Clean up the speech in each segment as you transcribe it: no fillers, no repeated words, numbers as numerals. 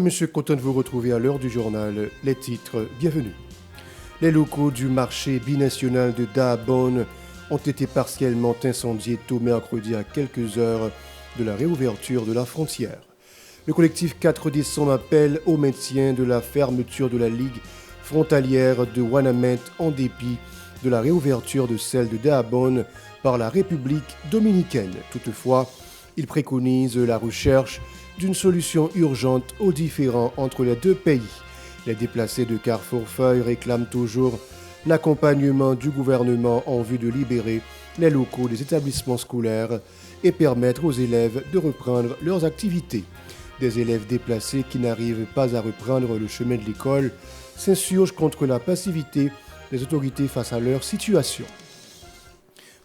Monsieur, content de vous retrouver à l'heure du journal. Les titres, bienvenue. Les locaux du marché binational de Dahbon ont été partiellement incendiés tôt mercredi à quelques heures de la réouverture de la frontière. Le collectif 4 décembre appelle au maintien de la fermeture de la Ligue frontalière de Ouanaminthe en dépit de la réouverture de celle de Dahbon par la République dominicaine. Toutefois, il préconise la recherche d'une solution urgente aux différends entre les deux pays. Les déplacés de Carrefour-Feuille réclament toujours l'accompagnement du gouvernement en vue de libérer les locaux des établissements scolaires et permettre aux élèves de reprendre leurs activités. Des élèves déplacés qui n'arrivent pas à reprendre le chemin de l'école s'insurgent contre la passivité des autorités face à leur situation.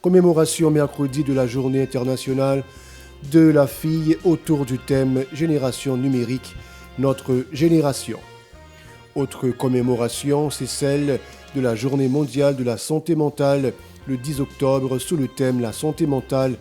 Commémoration mercredi de la Journée internationale de la fille autour du thème Génération numérique, notre génération. Autre commémoration, c'est celle de la Journée mondiale de la santé mentale le 10 octobre sous le thème La santé mentale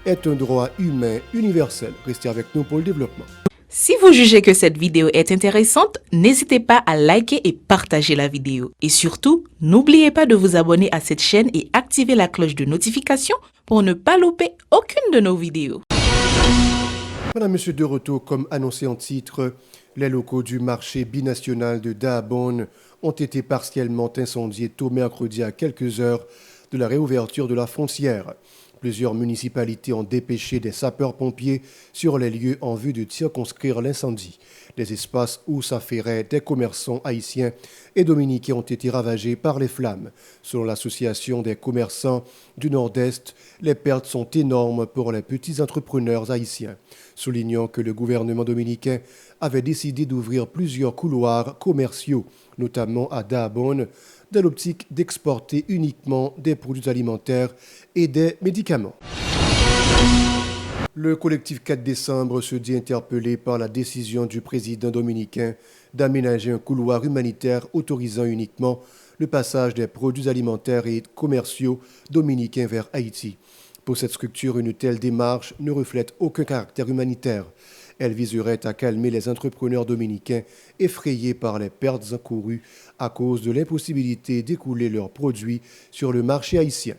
est un droit humain universel. Restez avec nous pour le développement. Si vous jugez que cette vidéo est intéressante, n'hésitez pas à liker et partager la vidéo. Et surtout, n'oubliez pas de vous abonner à cette chaîne et activer la cloche de notification pour ne pas louper aucune de nos vidéos. Madame, Monsieur, de retour, comme annoncé en titre, les locaux du marché binational de Dahbon ont été partiellement incendiés tôt mercredi à quelques heures de la réouverture de la frontière. Plusieurs municipalités ont dépêché des sapeurs-pompiers sur les lieux en vue de circonscrire l'incendie. Les espaces où s'affairaient des commerçants haïtiens et dominicains ont été ravagés par les flammes. Selon l'Association des commerçants du Nord-Est, les pertes sont énormes pour les petits entrepreneurs haïtiens, soulignant que le gouvernement dominicain avait décidé d'ouvrir plusieurs couloirs commerciaux, notamment à Dahbon, dans l'optique d'exporter uniquement des produits alimentaires et des médicaments. Le collectif 4 décembre se dit interpellé par la décision du président dominicain d'aménager un couloir humanitaire autorisant uniquement le passage des produits alimentaires et commerciaux dominicains vers Haïti. Pour cette structure, une telle démarche ne reflète aucun caractère humanitaire. Elle viserait à calmer les entrepreneurs dominicains effrayés par les pertes encourues à cause de l'impossibilité d'écouler leurs produits sur le marché haïtien.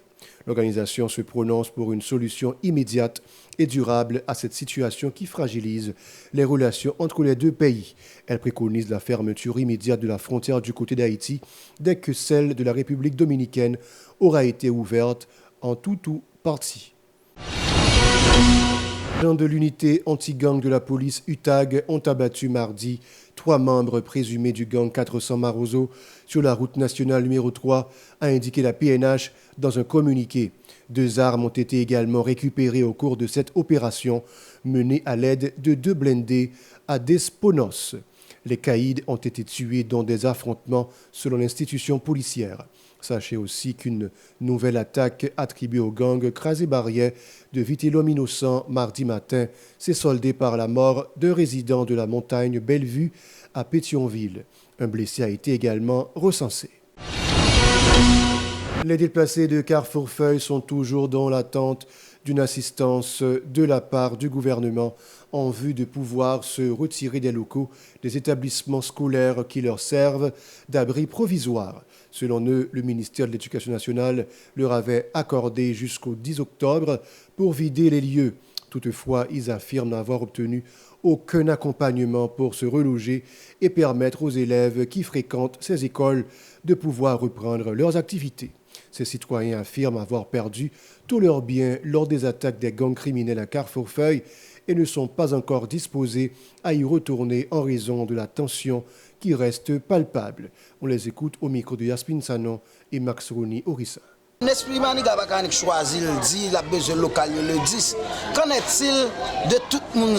L'organisation se prononce pour une solution immédiate et durable à cette situation qui fragilise les relations entre les deux pays. Elle préconise la fermeture immédiate de la frontière du côté d'Haïti dès que celle de la République dominicaine aura été ouverte en tout ou partie. Agents de l'unité anti-gang de la police UTAG ont abattu mardi 3 membres présumés du gang 400 Marozo sur la route nationale numéro 3, a indiqué la PNH dans un communiqué. 2 armes ont été également récupérées au cours de cette opération menée à l'aide de 2 blindés à Desponos. Les caïds ont été tués dans des affrontements selon l'institution policière. Sachez aussi qu'une nouvelle attaque attribuée au gang Crasé-Barrière de Vitelhomme Innocent mardi matin s'est soldée par la mort d'un résident de la montagne Bellevue à Pétionville. Un blessé a été également recensé. Les déplacés de Carrefour-Feuille sont toujours dans l'attente d'une assistance de la part du gouvernement en vue de pouvoir se retirer des locaux des établissements scolaires qui leur servent d'abri provisoire. Selon eux, le ministère de l'Éducation nationale leur avait accordé jusqu'au 10 octobre pour vider les lieux. Toutefois, ils affirment n'avoir obtenu aucun accompagnement pour se reloger et permettre aux élèves qui fréquentent ces écoles de pouvoir reprendre leurs activités. Ces citoyens affirment avoir perdu tous leurs biens lors des attaques des gangs criminels à Carrefour-Feuille et ne sont pas encore disposés à y retourner en raison de la tension qui reste palpable. On les écoute au micro de Yasmine Sanon et Max Rouni Orissa. L'esprit maniga bakanik choisi le dit la besoin local le 10. Qu'en est-il de tout le monde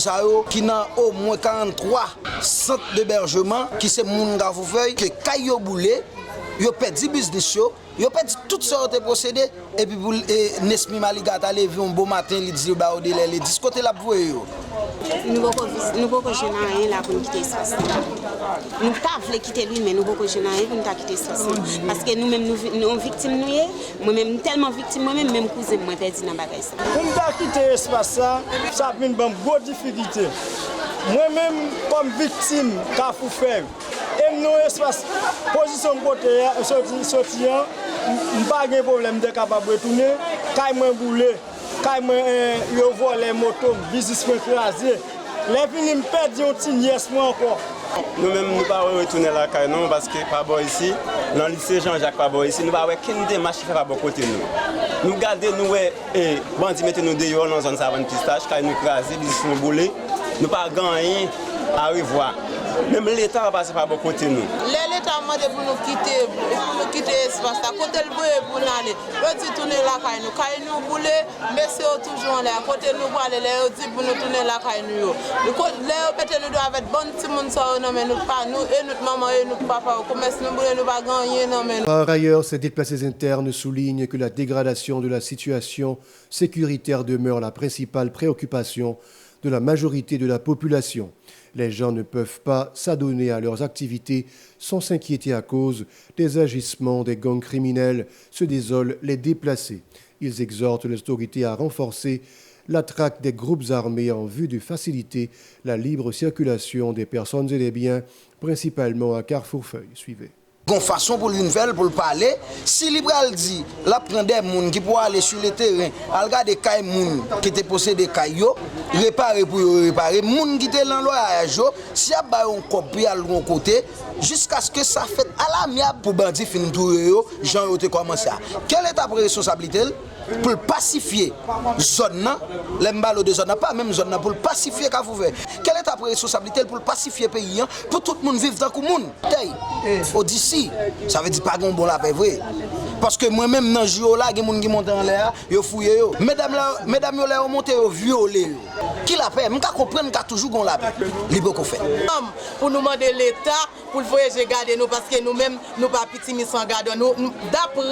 qui n'a au moins 43 centres d'hébergement qui c'est moun Carrefour-Feuille que Kayo Boulé yo perdu business yo perdu toutes sortes de procédés et puis pour Nesmi Maliga ta levé un beau matin il dit ba odele les 10 côté la pour yo. Nous beaucoup jeune rien là pour quitter ça. Nous pas voulons quitter lui mais nous beaucoup jeune rien pour quitter ça parce que nous même nous victimes nous moi même tellement victime moi même cousin moi perdu dans bagage ça. Pour nous quitter espace ça vient une bonne difficulté. moi-même comme victime Carrefour Feuille, et nous espace position côté sortir, pas de problème de capable retourner, quand moi boulé, quand moi yo volé moto, business écrasé. Les films perdent un petit nièce encore. Nous-mêmes, nous ne pouvons pas retourner la caille parce que pas bon ici, dans le lycée Jean-Jacques pas bon ici, nous ne pouvons pas aucune démarche qui fait pas bon côté nous. Nous gardons nous et bandits mettez nous dehors dans une zone savane pistache, quand nous craser, nous nous boulés, nous pas gagner à revoir. Même l'État va passer par bon côté nous. L'État m'a demandé pour nous quitter l'espace. À côté le bois pour nous aller. On dit tourner la caille nous. Caille nous boule, mais c'est toujours là. À côté nous pour aller, on dit pour nous tourner la caille nous. Là, peut-être nous doit être bon petit monde ça, mais nous pas nous et notre maman et notre papa. Commerce nous boule, nous pas gagner non mais. Par ailleurs, ces déplacés internes soulignent que la dégradation de la situation sécuritaire demeure la principale préoccupation de la majorité de la population. Les gens ne peuvent pas s'adonner à leurs activités sans s'inquiéter à cause des agissements des gangs criminels, se désolent les déplacés. Ils exhortent les autorités à renforcer la traque des groupes armés en vue de faciliter la libre circulation des personnes et des biens, principalement à Carrefour Feuille. Suivez. Une façon pour une veille pour parler, si Libral dit, là prend des gens qui pourraient aller sur le terrain, à regarder des gens qui étaient possédés des cailloux, réparer pour réparer, les gens qui étaient dans l'orage, si y a un copie à l'autre côté, jusqu'à ce que ça fait à l'amiable pour bandits finir tout Jean ont commencé. Quelle est ta responsabilité pour pacifier zone, les balles de zone, pas même zone, pour pacifier Carrefour Feuille. Quelle est ta responsabilité pour pacifier le pays, pour tout le monde vivre dans le monde. D'ici, ça veut dire pas qu'on bon la paix vrai. Parce que moi-même dans Jio là, il y a des gens qui montent en l'air, ils fouillent. Mesdames, ils montent, ils violent. Qui la paix? Je comprends qu'il y a toujours qu'on la paix. Libre qu'on fait. Pour nous demander l'État, pour le voyager garder nous, parce que nous-mêmes, nous pas petits mis sans garder. D'après,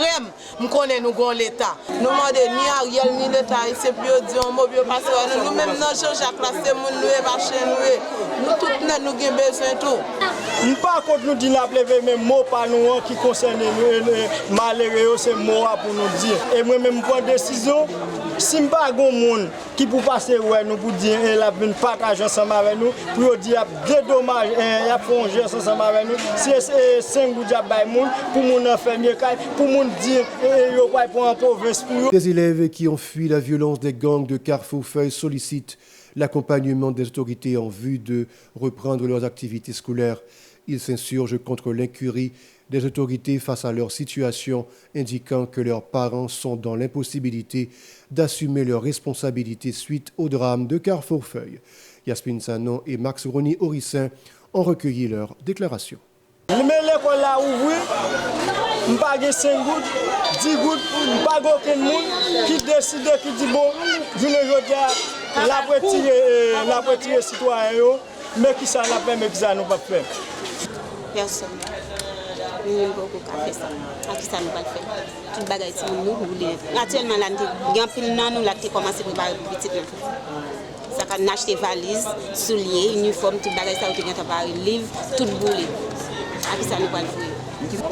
nous connaissons nous l'État. Nous demandons ni Ariel ni l'État, c'est plus dire un mot, parce que nous-mêmes, dans Jean-Jacques, c'est mon nous, marché nous, tout nous avons besoin de tout. Nous pas contre nous dire la plève même mot par nous qui concerne nous malheureux c'est mot pour nous dire et moi même prendre décision si pas grand monde qui pour passer ouais nous pour dire la venir partager ensemble avec nous pour dire dédommage il y a fongé ensemble avec nous si 5 goudia bay monde pour mon infirmier pour mon dire yo pas pour en province pour Les élèves qui ont fui la violence des gangs de Carrefour Feuille sollicitent l'accompagnement des autorités en vue de reprendre leurs activités scolaires. Ils s'insurgent contre l'incurie des autorités face à leur situation, indiquant que leurs parents sont dans l'impossibilité d'assumer leurs responsabilités suite au drame de Carrefour Feuille. Yasmine Sanon et Max Rony Orissin ont recueilli leurs déclarations. Mais l'école a ouvert, je n'ai pas 5 gouttes, 10 gouttes, je n'ai pas aucun monde qui décide, qui dit bon, je ne la retirer citoyen, mais qui ça la permet que ça ne pas faire. Personne. Nous n'avons pas fait ça. À qui ça ne pas le faire. Tout le bagage est nous voulons. Actuellement, il y a un peu de nous qui commencé à préparer pour petit. Ça a acheté valises, souliers, uniformes, tout le bagage, ça a été préparé, livres, tout boulé. À qui ça ne pas le faire.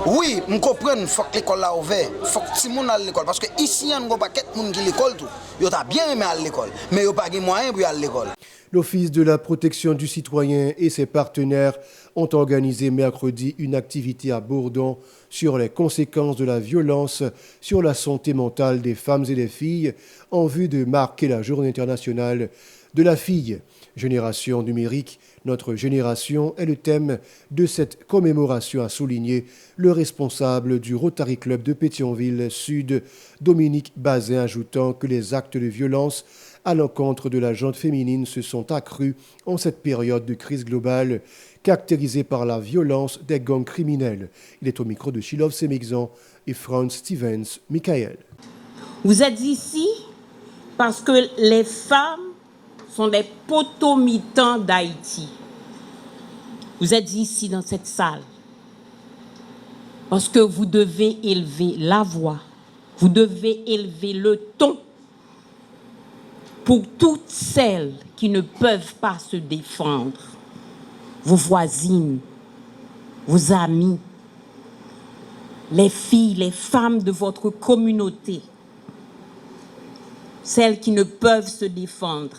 Oui, je comprends, il faut que l'école a ouvert, il faut que tout le monde aille à l'école. Parce que ici, il y a pas de monde qui à l'école. Ils ont bien aimé aller à l'école, mais ils n'ont pas de moyens pour aller à l'école. L'Office de la protection du citoyen et ses partenaires ont organisé mercredi une activité à Bourdon sur les conséquences de la violence sur la santé mentale des femmes et des filles en vue de marquer la Journée internationale de la fille. Génération numérique, notre génération est le thème de cette commémoration, a souligné le responsable du Rotary Club de Pétionville Sud, Dominique Bazin, ajoutant que les actes de violence à l'encontre de la gente féminine se sont accrus en cette période de crise globale caractérisée par la violence des gangs criminels. Il est au micro de Shilov Semixan et Franz Stevens Michael. Vous êtes ici parce que les femmes sont des potomitans d'Haïti. Vous êtes ici dans cette salle parce que vous devez élever la voix, vous devez élever le ton pour toutes celles qui ne peuvent pas se défendre, vos voisines, vos amis, les filles, les femmes de votre communauté, celles qui ne peuvent se défendre.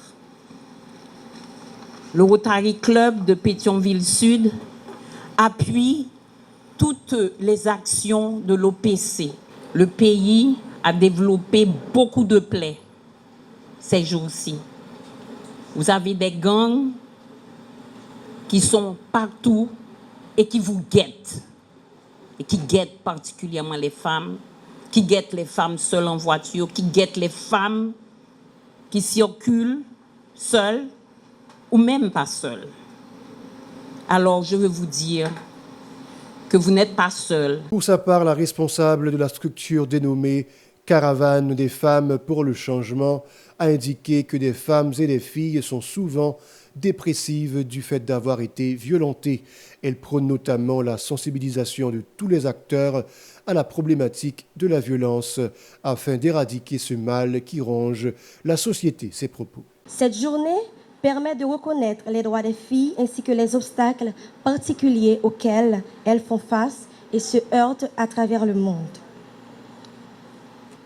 le Rotary Club de Pétionville Sud appuie toutes les actions de l'OPC. Le pays a développé beaucoup de plaies ces jours-ci. Vous avez des gangs qui sont partout et qui vous guettent. Et qui guettent particulièrement les femmes, qui guettent les femmes seules en voiture, qui guettent les femmes qui circulent seules ou même pas seules. Alors je veux vous dire que vous n'êtes pas seuls. Pour sa part, la responsable de la structure dénommée Caravane des femmes pour le changement a indiqué que des femmes et des filles sont souvent dépressives du fait d'avoir été violentées. Elle prône notamment la sensibilisation de tous les acteurs à la problématique de la violence afin d'éradiquer ce mal qui ronge la société. Ses propos. Cette journée permet de reconnaître les droits des filles ainsi que les obstacles particuliers auxquels elles font face et se heurtent à travers le monde.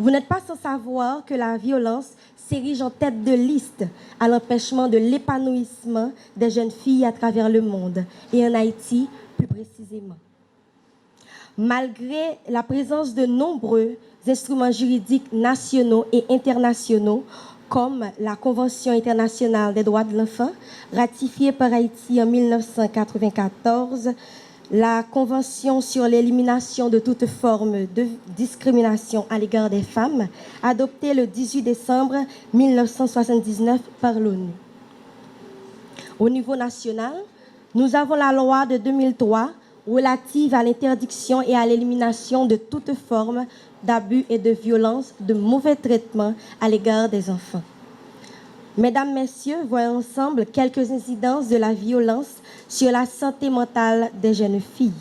Vous n'êtes pas sans savoir que la violence s'érige en tête de liste à l'empêchement de l'épanouissement des jeunes filles à travers le monde et en Haïti plus précisément. Malgré la présence de nombreux instruments juridiques nationaux et internationaux, comme la Convention internationale des droits de l'enfant, ratifiée par Haïti en 1994, la Convention sur l'élimination de toute forme de discrimination à l'égard des femmes, adoptée le 18 décembre 1979 par l'ONU. Au niveau national, nous avons la loi de 2003 relative à l'interdiction et à l'élimination de toute forme d'abus et de violence, de mauvais traitements à l'égard des enfants. Mesdames, Messieurs, voyons ensemble quelques incidences de la violence sur la santé mentale des jeunes filles.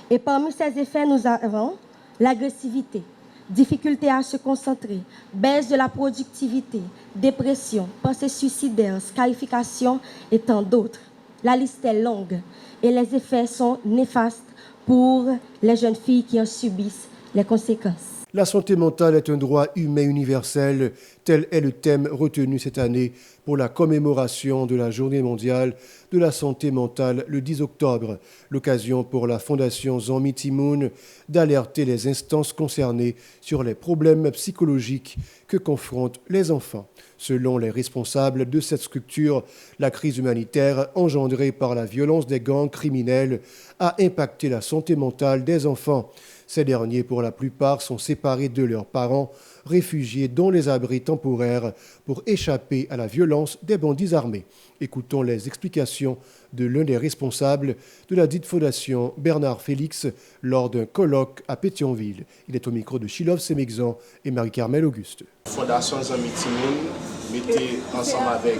Et parmi ces effets, nous avons l'agressivité, difficulté à se concentrer, baisse de la productivité, dépression, pensée suicidaire, scarification et tant d'autres. La liste est longue et les effets sont néfastes pour les jeunes filles qui en subissent les conséquences. La santé mentale est un droit humain universel, tel est le thème retenu cette année pour la commémoration de la Journée mondiale de la santé mentale le 10 octobre. L'occasion pour la Fondation Zanmi Timoun d'alerter les instances concernées sur les problèmes psychologiques que confrontent les enfants. Selon les responsables de cette structure, la crise humanitaire engendrée par la violence des gangs criminels a impacté la santé mentale des enfants. Ces derniers, pour la plupart, sont séparés de leurs parents, réfugiés dans les abris temporaires pour échapper à la violence des bandits armés. Écoutons les explications de l'un des responsables de la dite fondation, Bernard Félix, lors d'un colloque à Pétionville. Il est au micro de Chilov Semexan et Marie-Carmel Auguste. Fondation Zanmi Timoun mettait ensemble avec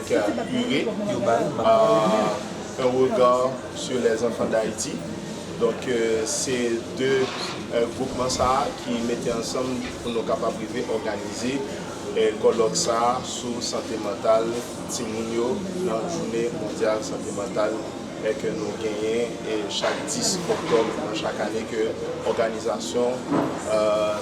Urban un regard sur les enfants d'Haïti. Donc c'est deux groupements ça qui mettaient ensemble pour nous capables de organiser et colloque ça sur santé mentale Timounio dans la journée mondiale santé mentale et que nous gagnons chaque 10 octobre dans chaque année que l'organisation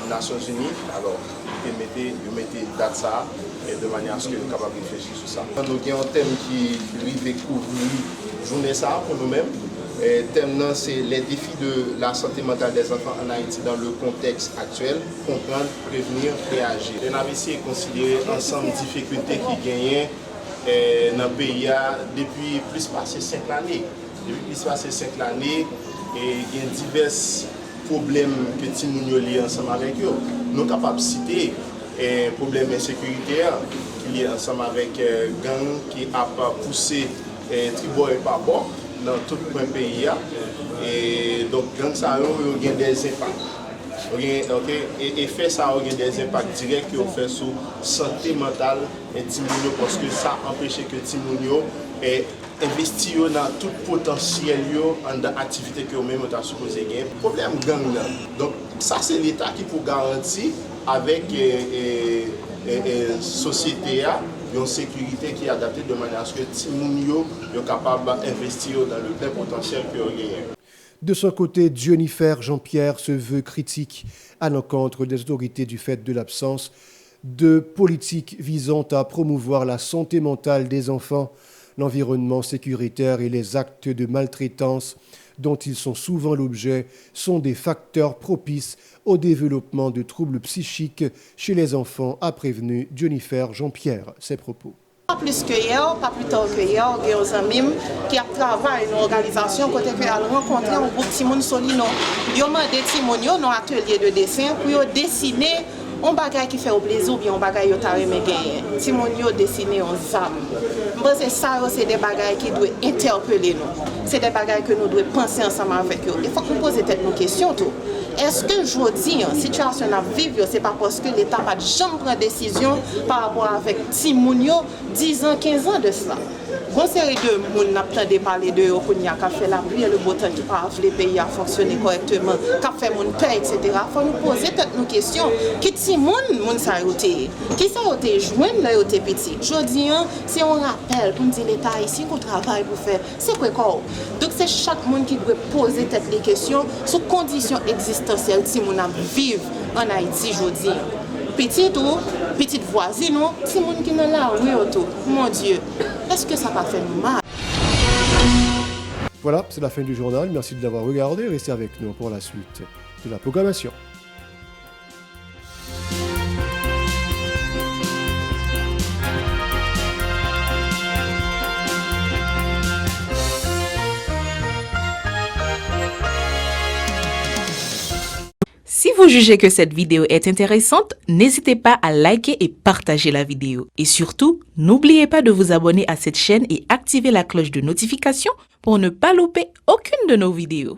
Nations Unies alors ils mettaient date ça et de manière à ce que nous sommes capables de réfléchir sur ça. Nous avons un thème qui lui découvre journée ça pour nous-mêmes. Le thème, c'est les défis de la santé mentale des enfants en Haïti dans le contexte actuel, comprendre, prévenir, réagir. On a essayé de considérer ensemble les difficultés qui gagnent dans le pays depuis plus de 5 années. Depuis plus de 5 années, il y a divers problèmes que nous avons ensemble avec eux. Nous sommes capables de citer les problèmes d'insécurité qui sont ensemble avec gang qui a poussé Tribo et Pabo dans tout le pays. Et donc, gang ça a des impacts. Et fait ça a des impacts directs qui ont fait sur la santé mentale et Timounio parce que ça empêche que Timounio investit dans tout le potentiel dans l'activité que vous-même avez supposé gagner. Le problème gang là. Donc, ça c'est l'État qui peut garantir avec la société une sécurité qui est adaptée de manière à ce que Timounio est capable d'investir dans le plein potentiel que vous gagnez. De son côté, Jennifer Jean-Pierre se veut critique à l'encontre des autorités du fait de l'absence de politique visant à promouvoir la santé mentale des enfants. L'environnement sécuritaire et les actes de maltraitance dont ils sont souvent l'objet sont des facteurs propices au développement de troubles psychiques chez les enfants, a prévenu Jennifer Jean-Pierre. Ses propos. Pas plus que hier, pas plus tard que hier, il y a des amis qui travaillent dans une organisation côté que a rencontré un groupe Timon Solino. Ils ont demandé Timon dans un atelier de dessin pour dessiner un bagage qui fait au plaisir ou bien un bagage qui a aimé gagner. Timon a dessiné un zam. C'est ça, c'est des bagages qui doivent interpeller nous. C'est des bagages que nous devons penser ensemble avec eux. Il faut que nous posions nos questions. Est-ce que je dis, la situation à vivre, ce n'est pas parce que l'État n'a pas jamais pris de décision par rapport avec Timounio 10 ans, 15 ans de cela? Une série de monde n'a pas parlé de eux qui a fait la pluie et le beau temps qui parle les pays à fonctionner correctement, qui a fait mon paix, etc. Il faut nous poser toutes nos questions. Qui est mon sailloté? Qui sailloté joindre là yoté petit? Je dis, c'est un rappel pour nous dire l'État ici qu'on travaille pour faire. C'est quoi? Donc c'est chaque monde qui doit poser toutes les questions sur conditions existentielles si mon vivre en Haïti, je dis. Petite voisine, c'est mon qui est là, oui, mon Dieu, est-ce que ça va faire nous mal? Voilà, c'est la fin du journal. Merci de l'avoir regardé. Restez avec nous pour la suite de la programmation. Si vous jugez que cette vidéo est intéressante, n'hésitez pas à liker et partager la vidéo. Et surtout, n'oubliez pas de vous abonner à cette chaîne et activer la cloche de notification pour ne pas louper aucune de nos vidéos.